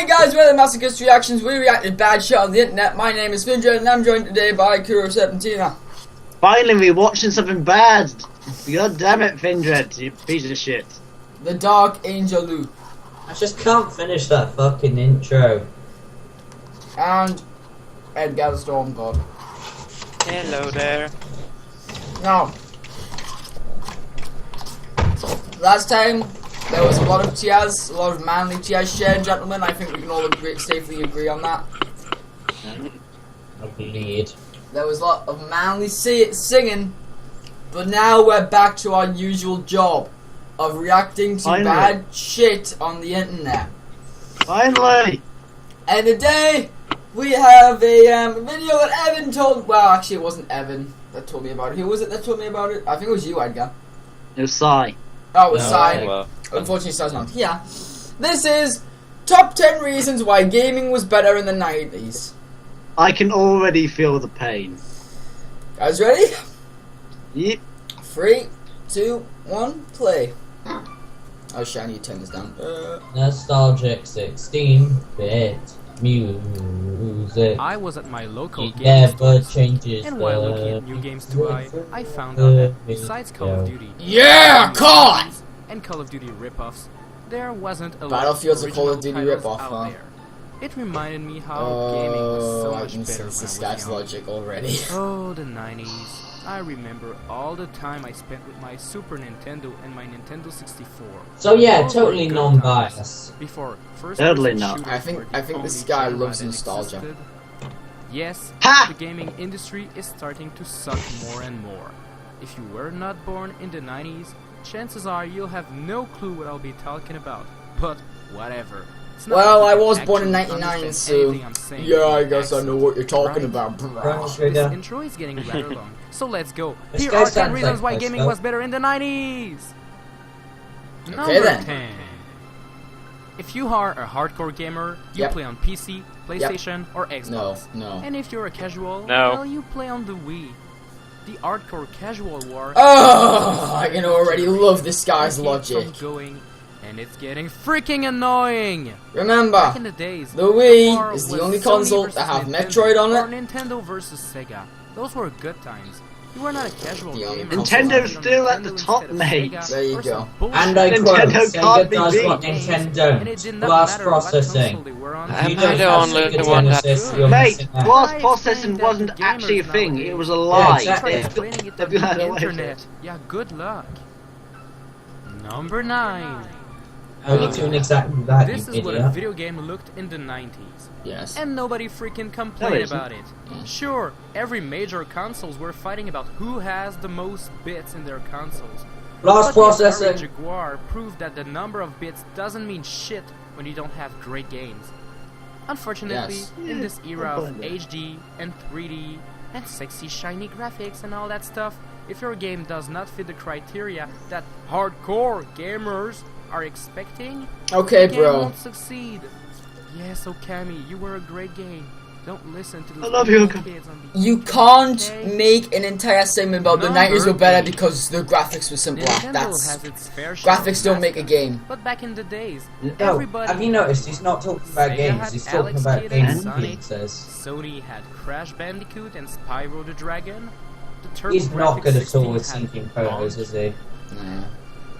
Hey guys, we're the Masochists Reactions. We reacted bad shit on the internet. My name is Findred and I'm joined today by Kuro17. Finally, we're watching something bad. God damn it, Findred, you piece of shit. The Dark Angel Lou. I just can't finish that fucking intro. And Edgar Stormbug. Hello there. Now, last time there was a lot of tears, a lot of manly tears shared, gentlemen. I think we can all safely agree on that. Agreed. There was a lot of manly singing, but now we're back to our usual job of reacting to bad shit on the internet. Finally! And today we have a video that Evan told. Well, actually, it wasn't Evan that told me about it. Who was it that told me about it? I think it was you, Edgar. It was Sai. Oh, it was Sai. Well. Unfortunately, Sai's not here. This is top 10 reasons why gaming was better in the 90s. I can already feel the pain. Guys, ready? Yep. 3, 2, 1, play. Oh, shit, I need to turn this down. Nostalgic 16-bit music. I was at my local It game never store, changes. and while looking at new games to buy, I found out that besides Call of Duty, Yeah, COD! and Call of Duty ripoffs, there wasn't a lot Battlefield's of a Call of Duty original ripoff, titles out huh? there. It reminded me how gaming was so I much can better sense when I this guy's was young. logic already. Oh, the 90s. I remember all the time I spent with my Super Nintendo and my Nintendo 64. So yeah, Those totally were good non-biased. times. Before Totally first-person not. shooters I think- were the I think only this guy genre loves that nostalgia. existed. Yes, Ha! the gaming industry is starting to suck more and more. If you were not born in the 90s, chances are you'll have no clue what I'll be talking about. But whatever. It's not Well, like I you was can born in actually 99, understand so anything I'm saying yeah, I with guess I accent, know what you're talking right? about. Right, This trigger. intro is getting rather long, so let's go. This Here guy are 10 sounds reasons like why this, gaming though. was better in the 90s. Okay, Number then. 10. If you are a hardcore gamer, you Yep. play on PC, PlayStation, or Xbox. No. And if you're a casual, No. well, you play on the Wii. The hardcore casual war. Oh, I can already love this guy's keeps logic. from going, and it's getting freaking annoying. Back Remember, in the days, the Wii war is the was only Sony console versus that have Nintendo, Metroid on or it. Nintendo versus Sega. Those were good times. You were not a casual The only gamer. console Nintendo's You played on still at the Nintendo top, instead of mate. Sega There you or go. some bullshit. And I quote, Nintendo Sega can't be does beat. what And Nintendo it did not Blast matter what processing. console they were on. Am You I don't the have only Sega one that- Genesis, you're Mate, missing out. blast I processing explained that wasn't to gamers actually a thing, nowadays. it was a Yeah, lie. exactly. Try They- explaining it they on the had a way to- internet. Yeah, good luck. Number 9. How are you doing exactly that, This you is what a idiot? video game looked in the 90s. Yes. And nobody freaking No, complained it isn't. about it. Sure, every major consoles were fighting about who has the most bits in their consoles. Blast But the Atari processing. Jaguar proved that the number of bits doesn't mean shit when you don't have great games. Unfortunately, Yes. in this era I of believe it. HD and 3D and sexy shiny graphics and all that stuff, if your game does not fit the criteria that hardcore gamers are expecting, Okay, the game bro. won't succeed. Yes, Okami, you were a great game. Don't listen to those I love you, little Okami. kids on the You can't Okay. make an entire segment about the Number 90s were better 8. because the graphics were simpler. Nintendo That's has its fair share graphics of don't make a mascots. game. But back in the days, No, everybody have you noticed he's not talking about Sega games, had he's talking Alex about Kidd and games Sonic. pizzas. Sony had Crash Bandicoot and Spyro the Dragon. The He's not good at all with 16 syncing had photos, is he? Nah.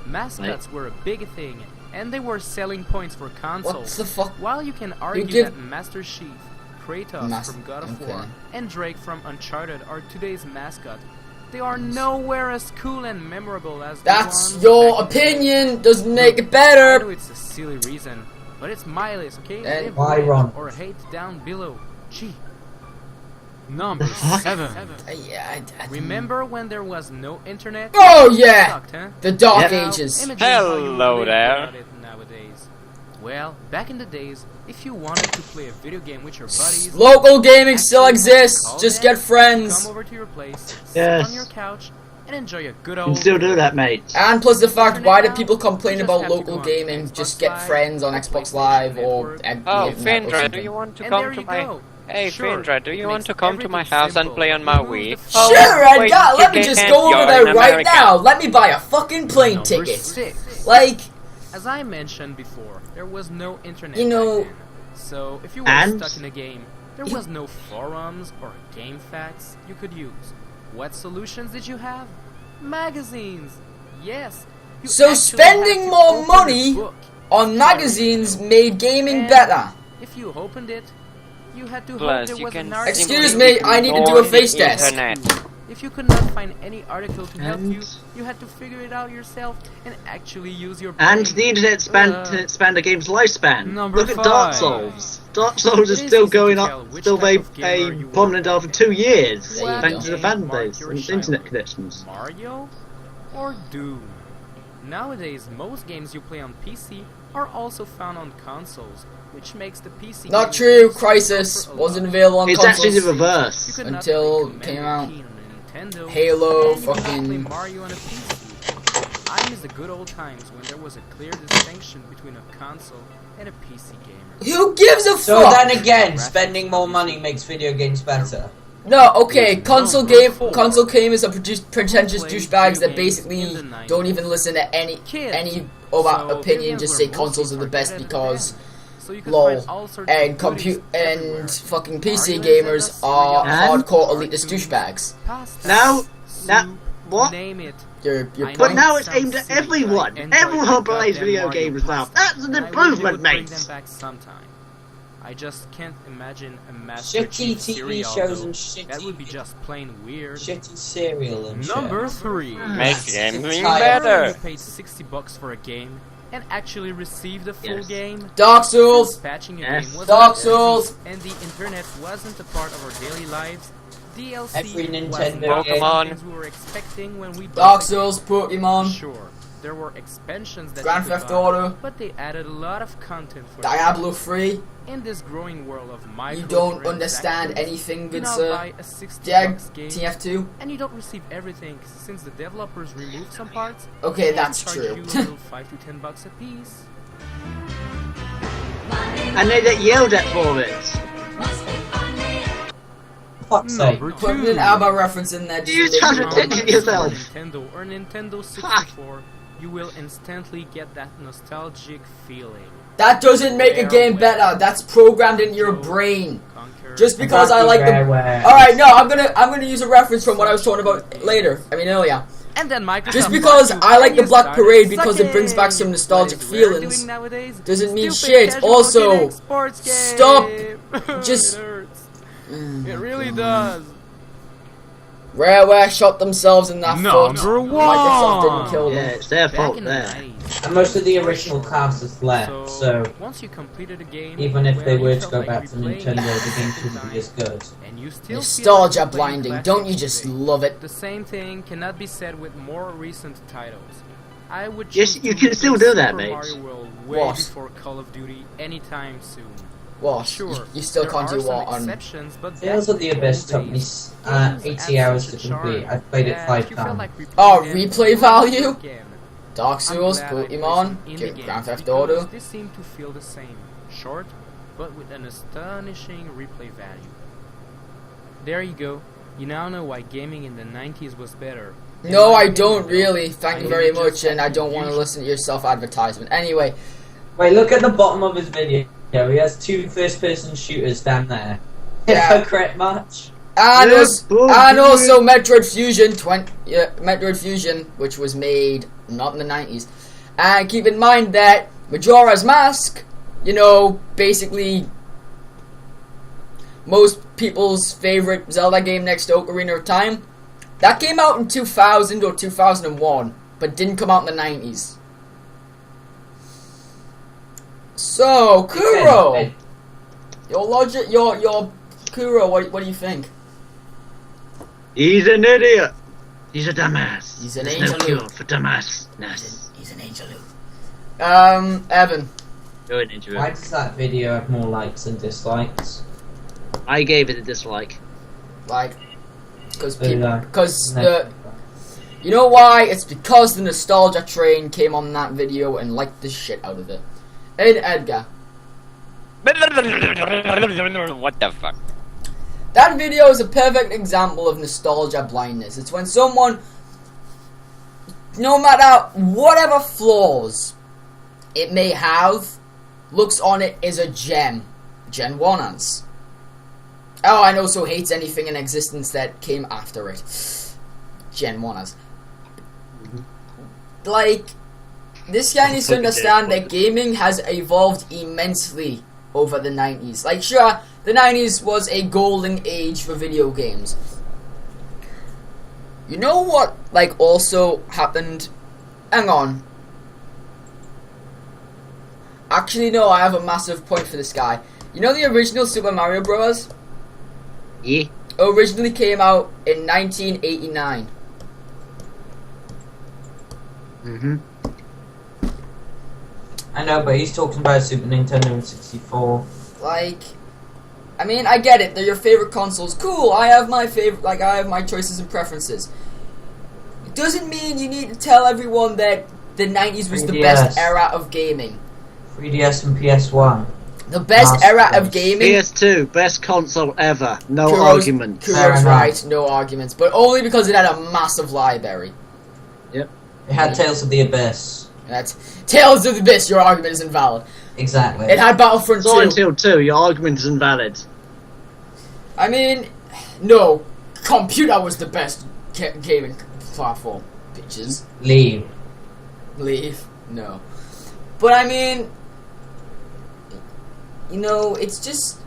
Mascots were a big thing, and they were selling points for What consoles. the fuck? While you can argue give- that Master Chief, Kratos from God of okay. War, and Drake from Uncharted are today's mascot, they are nowhere as cool and memorable as the That's ones your back in the day. opinion. Doesn't make it I better. know it's a silly reason, but it's my list, okay? And Live why with it wrong? or hate down below. Gee. Number 7. Yeah. Remember when there was no internet? Oh It yeah. sucked, huh? The Dark Now, Ages. imagine how you Hello live there. without it nowadays. Well, back in the days, if you wanted to play a video game with your buddies, Local gaming still actually exists. call Just them, get friends. Come over to your place, sit Yes. on your couch, and enjoy a good You old. can still do that, mate. And plus the fact, Turn it why do down, people complain you just about have to local go on gaming? Xbox Just get Live friends on or Xbox PlayStation Live or Network. Oh, internet or Findra, do something. you want to And come there to you my... go. Hey, Sure, Findra, do you it want makes to come to my everything house and simple. play on my Remove Wii? the Sure, wait, Edgar, let me you just can't, go over you're there in right America. now. Let me buy a fucking plane Number ticket. 6. Like, As I mentioned before, there was no internet. you know, back So if you were And? stuck in a game, there was no forums or game facts you could use. What solutions did you have? Magazines! Yes! You So actually spending had to more open money a book on magazines made gaming And better. if you opened it, you had to Plus, hope there you was can an article. Excuse me, I need to do a face test. If you could not find any article to help And? you, you had to figure it out yourself and actually use your brain. And the internet spanned a game's lifespan. Number Look at Dark 5. Souls. Dark Souls is It is still easy to going tell on, which still type very of gamer you are. prominent after 2 years, There you thanks go. to the fan Mark base your and shine. internet connections. Mario or Doom? Nowadays, most games you play on PC are also found on consoles, which makes the PC Not gaming true, PC Crisis suffer a wasn't lot. available on It's actually the consoles. reverse. You could not Until play it came Commander out. Keen on a Nintendo, Halo, and you could not play fucking- Mario on a PC. I miss the good old times when there was a clear distinction between a console and a PC gamer. Who gives a So fuck? then again, spending more money makes video games better. No, okay, console Number 4. gamers are pretentious Who plays douchebags video that games basically in the 90s? don't even listen to any Kids. of our So, video opinion. games Just were say mostly consoles are the best targeted at because them. So you could lol. find all sorts And of goodies everywhere. and fucking PC Mario and gamers Zelda, are And? hardcore elitist cartoons, douchebags. pasta, Now- soup, now- what? Name it. Your I But know now it it's sounds aimed at silly, everyone. but I enjoy Everyone the plays goddamn video Mario games now. pasta, That's an and I wish they improvement, would bring mate. them back sometime. I just can't imagine a Master Shitty Chief TV cereal, shows though. and That would be just plain weird. shitty cereal and Number shit. 3. Make gaming Tired. You better. paid $60 for a game and actually received the full Yes. game. Dark Souls. Patching a Yes. game was Dark not easy, Souls. and the internet wasn't a part of our daily lives. DLC Every was Nintendo not game. Pokemon. things we were expecting when we bought Dark the Souls, game. Pokemon, Sure, there were expansions that Grand you could Theft buy, Auto, but they added a lot of content for Diablo 3. In this growing world of You don't understand microtransactions, anything, you good now sir. buy a $60 Jag, game, TF2. and you don't receive everything since the developers removed some parts. Okay, and that's charge true. you a little $5 to $10 a piece. And they get yelled at for it. Fuck's sake. Number Put 2. an ABBA reference in there. You Just trying to to make ditch it it yourself. Nintendo or Nintendo 64, you will instantly get that nostalgic feeling. That doesn't make a game better. That's programmed into your brain. Conquer Just because I like the. Rareware. All right, no, I'm gonna use a reference from what I was talking about later. I mean earlier. and then Microsoft Just because bought you I like and the you Black started Parade because it brings back sucking. some nostalgic What is Rare feelings doing nowadays? doesn't mean Stupid shit. casual Also, Kinect sports game. stop. Just- It hurts. Mm, It really God. does. Rareware shot themselves in that foot. Number Microsoft didn't kill Yeah, them. it's their Back fault in the there. 90s. And most of the original cast is left, so once you completed a game, even if they well, were you to felt go like back to replaying Nintendo, it the game at shouldn't time, be as good. and you still Nostalgia feel like you're playing blinding. Don't you classics just today. love it? The same thing cannot be said with more recent titles. I would Yes, choose you to can replace still do that, Super mate. Mario World way What? before Call of Duty anytime soon. What? Sure, You still there can't are do some what on? exceptions, but Tales back of the in Abyss old took me days, games 80 had hours such to a charm complete. I've played it that 5 you felt times. like replaying Oh, them replay over and value? over again. Dark I'm Souls, glad I played Pokemon, some indie Grand games Theft because Auto. They seem to feel the same, short, but with an astonishing replay value. There you go. You now know why gaming in the 90s was better. In No, my I opinion, don't though, really. Thank you I very just much, and have I don't want to usual- listen to your self-advertisement. Anyway, Wait, look at the bottom of his video. He has 2 first-person shooters down there. Yeah. Hypocrite much. and, Yeah, also, boom, and boom. also Metroid Fusion, Metroid Fusion, which was made not in the 90s. And keep in mind that Majora's Mask, you know, basically most people's favorite Zelda game next to Ocarina of Time, that came out in 2000 or 2001, but didn't come out in the 90s. So, Kuro, Okay, your logic, your Kuro, what do you think? He's an idiot. He's a dumbass. He's an There's angel. no cure for dumbassness. He's an angel. Evan. You're an introvert. Why does that video have more likes and dislikes? I gave it a dislike. Like, because Oh, people, no. because No. you know why? It's because the nostalgia train came on that video and liked the shit out of it. And Edgar, What the fuck? that video is a perfect example of nostalgia blindness. It's when someone, no matter whatever flaws it may have, looks on it as a gem. Gen 1ers. Oh, and also hates anything in existence that came after it. Gen 1ers. Like, this guy needs to understand that gaming has evolved immensely over the 90s. Like, sure, the 90s was a golden age for video games. You know what, like, also happened? Hang on. Actually, no, I have a massive point for this guy. You know the original Super Mario Bros.? Yeah. Originally came out in 1989. Mm-hmm. I know, but he's talking about Super Nintendo and 64. Like, I mean, I get it. They're your favorite consoles. Cool. I have my favorite. Like, I have my choices and preferences. It doesn't mean you need to tell everyone that the 90s was the 3DS. best era of gaming. 3DS and PS1. The best era of gaming. PS2, best console ever. No Kudos- argument. Fair Kudos enough. right, no arguments. But only because it had a massive library. It had Tales of the Abyss. That's Tales of the Abyss. Your argument is invalid. Exactly. It had Battlefront 2. Silent Hill 2, your argument is invalid. I mean, no. Computer was the best gaming platform. Bitches. Leave. Leave. No. But I mean, you know, it's just,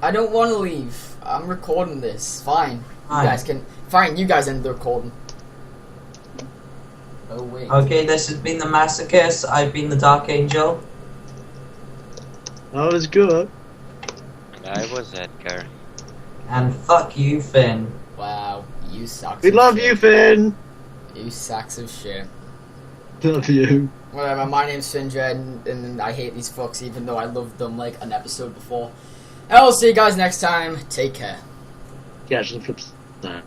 I don't want to leave. I'm recording this. Fine. You guys can. Fine. You guys end the recording. Oh wait. Okay, this has been the Masochists. I've been the Dark Angel. That was good. And I was Edgar. And fuck you, Finn. Wow. You suck. We love you, Finn. You sacks of shit. Love you. Whatever, my name's Findra, and I hate these fucks even though I loved them like an episode before. And I'll see you guys next time. Take care. Yeah, just flip side.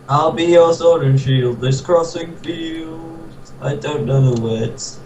I'll be your sword and shield this crossing field. I don't know the words.